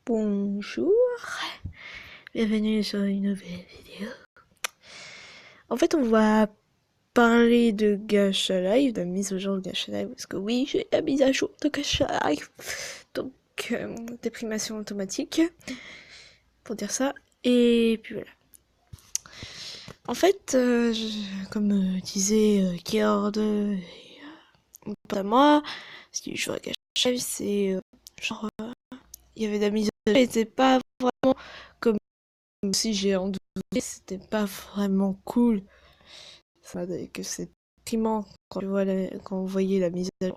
Bonjour, bienvenue sur une nouvelle vidéo. En fait, on va parler de Gacha Life, de la mise au jour de Gacha Life, parce que oui, j'ai la mise à jour de Gacha Life. Donc, déprimation automatique, pour dire ça. Et puis voilà. En fait, comme disait Kord et pas moi, ce qui joue à Gacha Life, c'est genre, il y avait de la mise à jour, c'était pas vraiment comme si j'ai en douté, c'était pas vraiment cool. Ça, que c'est déprimant quand quand vous voyez la mise à jour.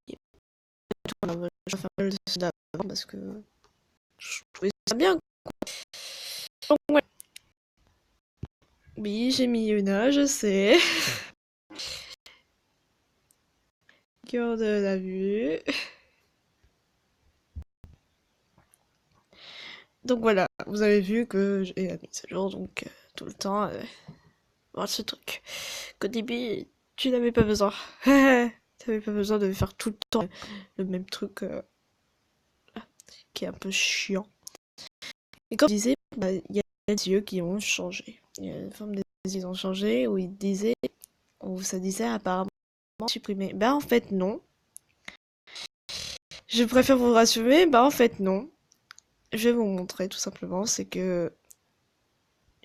Je vais faire le ceux d'avant parce que je trouvais ça bien. Donc, ouais. Oui, j'ai mis Yuna, je sais. Cœur de la vue. Donc voilà, vous avez vu que j'ai la mise à jour, donc tout le temps, voir ce truc. Qu'au début, tu n'avais pas besoin. Tu n'avais pas besoin de faire tout le temps le même truc qui est un peu chiant. Et comme je disais, bah, il y a des yeux qui ont changé. Il y a la forme des yeux qui ont changé où ils disaient, où ça disait apparemment supprimer. Ben en fait non. Je préfère vous rassurer, ben en fait non. Je vais vous montrer tout simplement, c'est que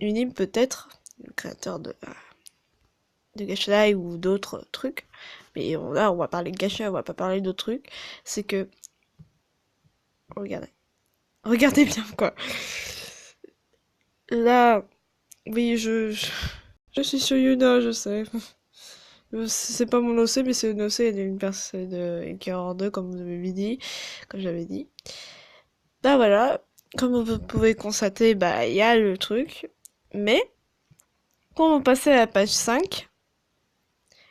Unim peut-être, le créateur de Gacha ou d'autres trucs, mais là on va parler de Gacha, on va pas parler d'autres trucs, c'est que regardez. Regardez bien quoi. Là, oui, je suis sur Yuna, je sais. C'est pas mon OC, mais c'est une OC d'une personne de 42, comme vous avez dit, comme j'avais dit. Bah voilà, comme vous pouvez constater, bah il y a le truc, mais quand on passait à la page 5,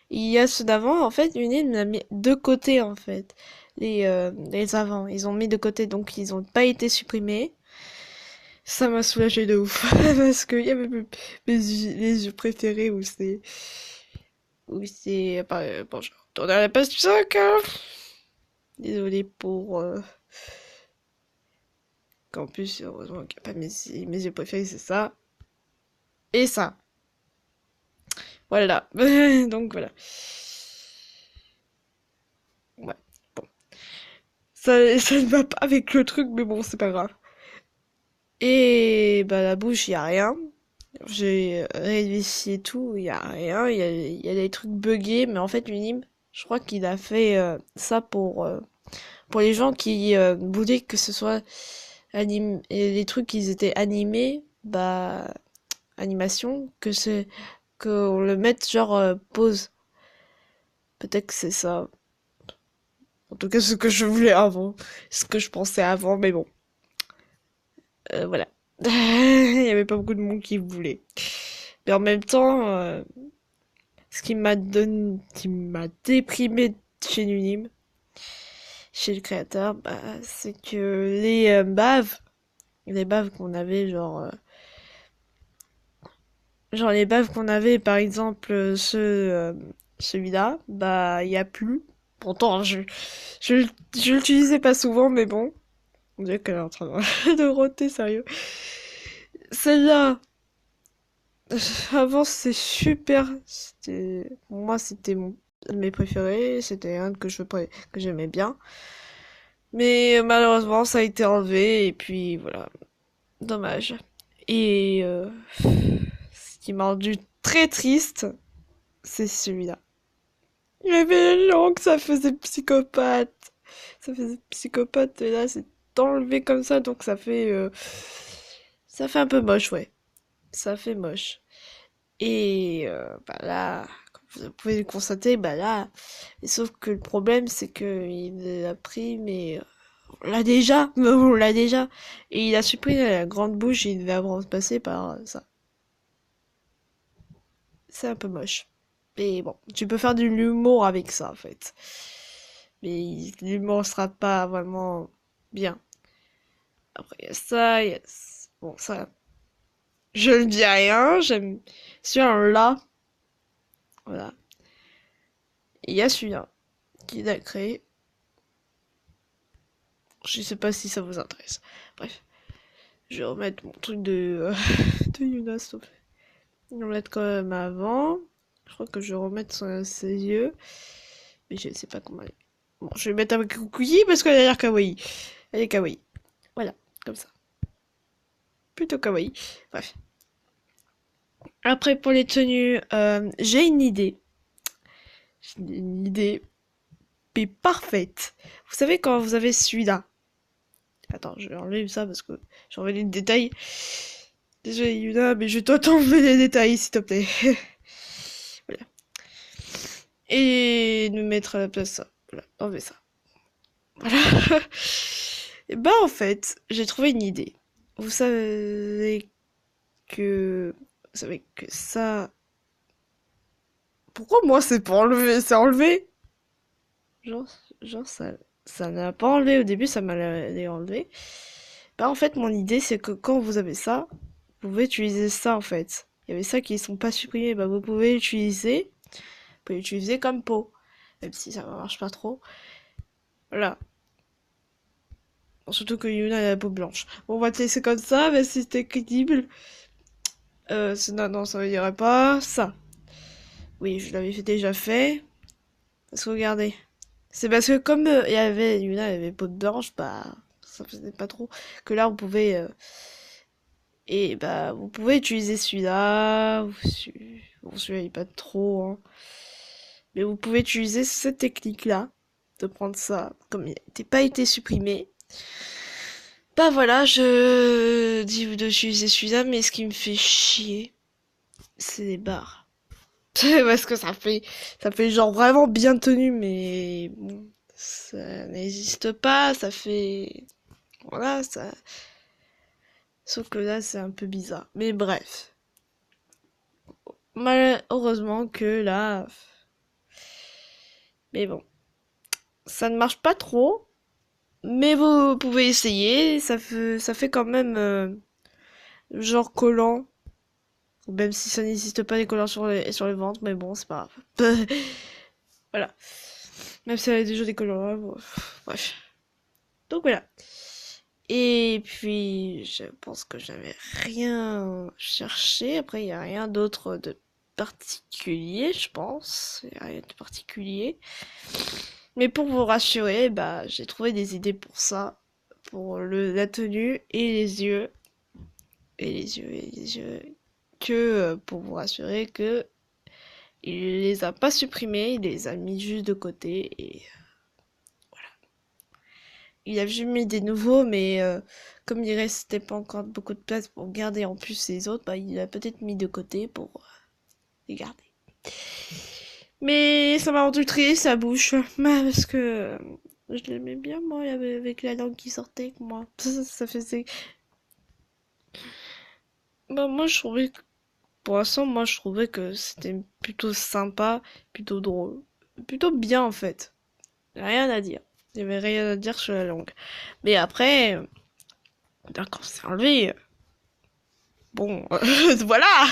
il y a ceux d'avant, en fait, Unil l'a mis de côté, en fait, les avant, ils ont mis de côté, donc ils ont pas été supprimés. Ça m'a soulagé de ouf, parce qu'il y avait les yeux préférés bon, je vais retourner à la page 5, hein. Désolée pour qu'en plus, heureusement qu'il n'y a pas mes yeux préférés, c'est ça. Et ça. Voilà. Donc voilà. Ouais. Bon. Ça ne va pas avec le truc, mais bon, c'est pas grave. Et bah la bouche, y a rien. J'ai révisé tout, y a rien. Y a des trucs buggés, mais en fait, Unim, je crois qu'il a fait ça pour les gens qui voulaient que ce soit animé, et les trucs qui étaient animés, bah animation, qu'on le mette genre pause. Peut-être que c'est ça. En tout cas, ce que je voulais avant, ce que je pensais avant, mais bon, voilà. Il y avait pas beaucoup de monde qui voulait. Mais en même temps, ce qui m'a déprimé chez Nunim, chez le créateur, bah, c'est que les baves qu'on avait, genre les baves qu'on avait, par exemple, celui-là, bah, il y a plus. Pourtant, je, je l'utilisais pas souvent, mais bon. On dirait qu'elle est en train de roter, sérieux. Celle-là, avant, c'est super. Pour moi, c'était un de mes préférés. C'était un que j'aimais bien. Mais malheureusement, ça a été enlevé, et puis voilà. Dommage. Et ce qui m'a rendu très triste, c'est celui-là. Il y avait les langues, ça faisait psychopathe. Ça faisait psychopathe, et là, c'est enlevé comme ça, donc ça fait un peu moche, ouais. Ça fait moche. Et bah là, comme vous pouvez le constater, bah là, et sauf que le problème, c'est que il a pris, mais on l'a déjà, mais on l'a déjà. Et il a supprimé la grande bouche, et il devait avoir remplacé par ça. C'est un peu moche. Mais bon, tu peux faire de l'humour avec ça, en fait. Mais l'humour sera pas vraiment bien. Après, il y a ça, il y a... Bon, ça, je ne dis rien, j'aime... Celui-là, voilà. Il y a celui-là, qui l'a créé. Je sais pas si ça vous intéresse. Bref, je vais remettre mon truc de, de Yuna, s'il te plaît. Je vais remettre comme avant. Je crois que je vais remettre ses yeux. Mais je sais pas comment elle est. Bon, je vais mettre avec Kukuyi parce qu'elle a l'air kawaii. Elle est kawaii. Voilà, comme ça. Plutôt kawaii. Bref. Après, pour les tenues, j'ai une idée. J'ai une idée, mais parfaite. Vous savez, quand vous avez celui-là. Attends, je vais enlever ça parce que j'ai enlevé les détails. Désolé, Yuna, mais je dois t'enlever les détails, s'il te plaît. Voilà. Et nous mettre à la place ça. Voilà, enlever ça. Voilà. Et bah, en fait, j'ai trouvé une idée. Vous savez que... Vous savez que ça... Pourquoi moi c'est pas enlevé? C'est enlevé? Genre, genre ça n'a pas enlevé au début, ça m'a enlevé. Bah en fait mon idée c'est que quand vous avez ça, vous pouvez utiliser ça en fait. Il y avait ça qui sont pas supprimés, bah vous pouvez l'utiliser comme peau. Même si ça marche pas trop. Voilà. Bon, surtout que Yuna a la peau blanche. Bon, on va te laisser comme ça, mais si c'était crédible. Non, non, ça ne dirait pas. Ça. Oui, je l'avais déjà fait. Parce que regardez. C'est parce que comme Yuna avait peau blanche, bah ça faisait pas trop. Que là on pouvait et bah vous pouvez utiliser celui-là. Bon celui-là il est pas trop hein. Mais vous pouvez utiliser cette technique-là. De prendre ça, comme il n'était pas été supprimé. Bah voilà, je dis d'utiliser celui-là, mais ce qui me fait chier, c'est les barres. Parce que ça fait genre vraiment bien tenu, mais bon, ça n'existe pas, ça fait, voilà, ça, sauf que là, c'est un peu bizarre. Mais bref. Malheureusement que là, mais bon, ça ne marche pas trop, mais vous pouvez essayer, ça fait quand même, genre collant. Même si ça n'existe pas les collants sur les ventres, mais bon, c'est pas grave. Voilà. Même si elle a déjà des collants là, bon, bref. Donc voilà. Et puis, je pense que j'avais rien cherché. Après, il n'y a rien d'autre de particulier, je pense. Il n'y a rien de particulier. Mais pour vous rassurer, bah, j'ai trouvé des idées pour ça. Pour la tenue et les yeux. Et les yeux. Que pour vous rassurer que il les a pas supprimés, il les a mis juste de côté et voilà. Il a juste mis des nouveaux, mais comme il restait pas encore beaucoup de place pour garder en plus les autres, bah il a peut-être mis de côté pour les garder. Mais ça m'a rendu triste sa bouche, parce que je l'aimais bien moi, avec la langue qui sortait, moi. Ça faisait. Bah moi je trouvais pour l'instant, moi, je trouvais que c'était plutôt sympa, plutôt drôle, plutôt bien en fait. Rien à dire. Il y avait rien à dire sur la langue. Mais après, quand c'est enlevé, bon, voilà.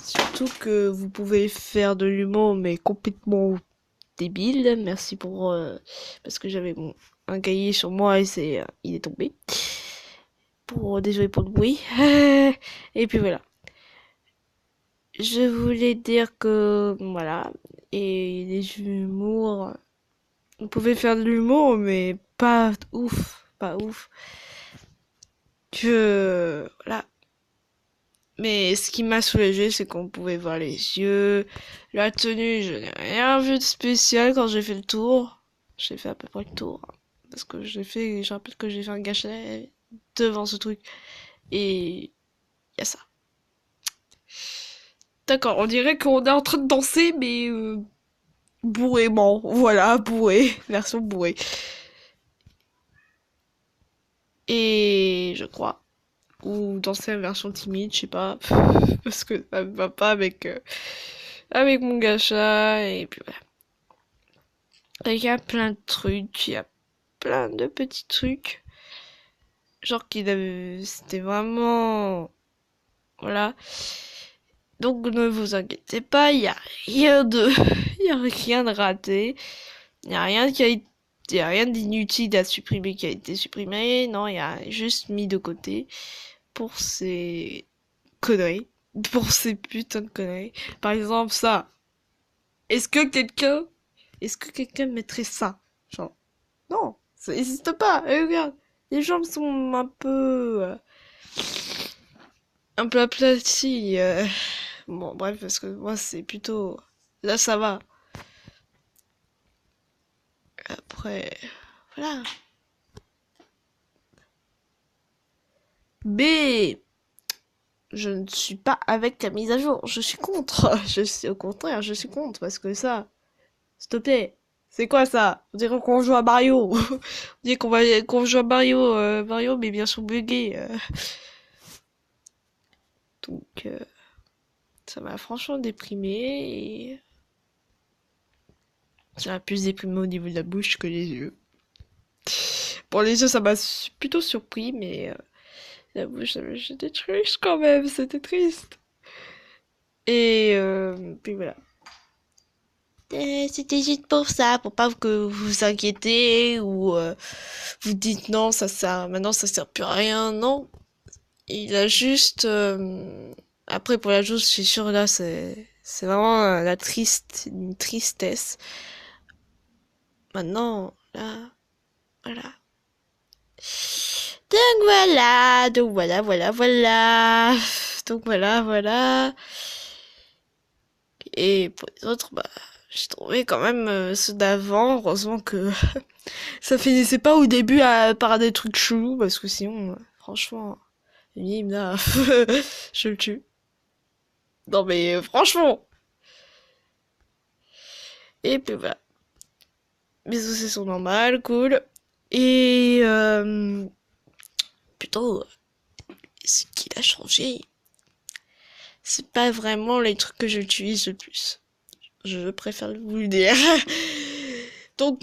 Surtout que vous pouvez faire de l'humour, mais complètement débile. Merci pour parce que j'avais un cahier sur moi et il est tombé. Désolé pour le bruit. Et puis voilà. Je voulais dire que voilà, et les humours, on pouvait faire de l'humour, mais pas ouf, pas ouf. Que voilà. Mais ce qui m'a soulagé, c'est qu'on pouvait voir les yeux, la tenue. Je n'ai rien vu de spécial quand j'ai fait le tour. J'ai fait à peu près le tour, hein. Parce que je rappelle que j'ai fait un gâchis devant ce truc. Et il y a ça. D'accord, on dirait qu'on est en train de danser, mais bourrément. Voilà, bourré, version bourré. Et je crois. Ou danser en version timide, je sais pas. Parce que ça me va pas avec mon gacha. Et puis voilà. Il y a plein de trucs, il y a plein de petits trucs. Genre c'était vraiment... Voilà. Donc ne vous inquiétez pas, il y a rien de... Il y a rien de raté. Il y a rien qui a été Il n'y a rien d'inutile à supprimer qui a été supprimé. Non, il y a juste mis de côté pour ces conneries. Pour ces putains de conneries. Par exemple, ça. Est-ce que quelqu'un... Est-ce que quelqu'un mettrait ça? Genre, non, ça n'existe pas. Et regarde, les jambes sont un peu aplaties. Bon, bref, parce que moi, c'est plutôt... Là, ça va. Après, voilà. B. Je ne suis pas avec la mise à jour. Je suis contre. Je suis au contraire, je suis contre parce que ça, s'il te plaît. C'est quoi ça? On dirait qu'on joue à Mario. On dirait qu'on joue à Mario, Mario, mais bien sûr bugué. Donc, ça m'a franchement déprimé et ça m'a plus déprimé au niveau de la bouche que les yeux. Bon, les yeux, ça m'a plutôt surpris, mais la bouche, j'étais triste quand même. C'était triste. Et puis voilà. C'était juste pour ça, pour pas que vous vous inquiétez ou vous dites non, maintenant ça sert plus à rien. Non, il a juste. Après pour la chose, je suis sûre là, c'est vraiment une tristesse. Maintenant, là, voilà. Donc voilà. Donc voilà. Et pour les autres, bah, j'ai trouvé quand même ceux d'avant. Heureusement que ça finissait pas au début par des trucs chelous, parce que sinon, franchement, Mime là, je le tue. Non mais franchement. Et puis voilà. Mes OC sont normales, cool. Et plutôt, ce qu'il a changé, c'est pas vraiment les trucs que j'utilise le plus. Je préfère vous le dire. Donc,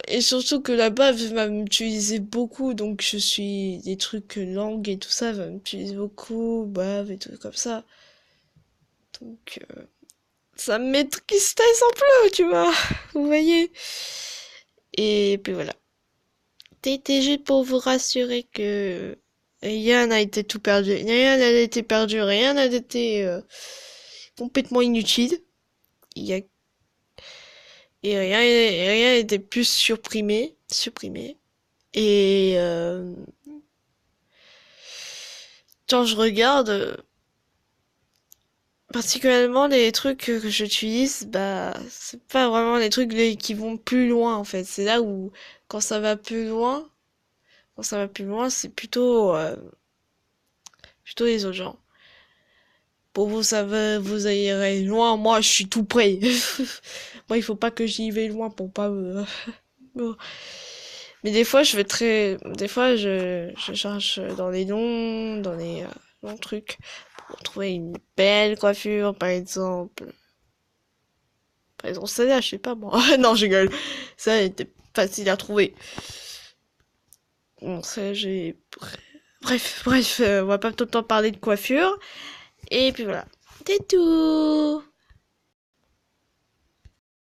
et surtout que la base va m'utiliser beaucoup, donc je suis des trucs langue et tout ça va m'utiliser beaucoup, bave et tout comme ça. Donc, ça me met tristesse un peu, tu vois, vous voyez. Et puis voilà. C'était juste pour vous rassurer que rien n'a été tout perdu, rien n'a été perdu, rien n'a été complètement inutile. Il y a et rien n'était plus supprimé. Et quand je regarde, particulièrement les trucs que j'utilise, bah c'est pas vraiment les trucs qui vont plus loin en fait. C'est là où quand ça va plus loin, c'est plutôt les autres gens. Pour vous, ça va, vous irez loin. Moi, je suis tout près. Moi, il faut pas que j'y vais loin pour pas me... Bon. Mais des fois, des fois, je cherche dans les noms, dans les longs trucs, pour trouver une belle coiffure, par exemple. Par exemple, celle-là, je sais pas moi. Non, je rigole. Ça était facile à trouver. Bon, ça, bref, on va pas tout le temps parler de coiffure. Et puis voilà. C'est tout.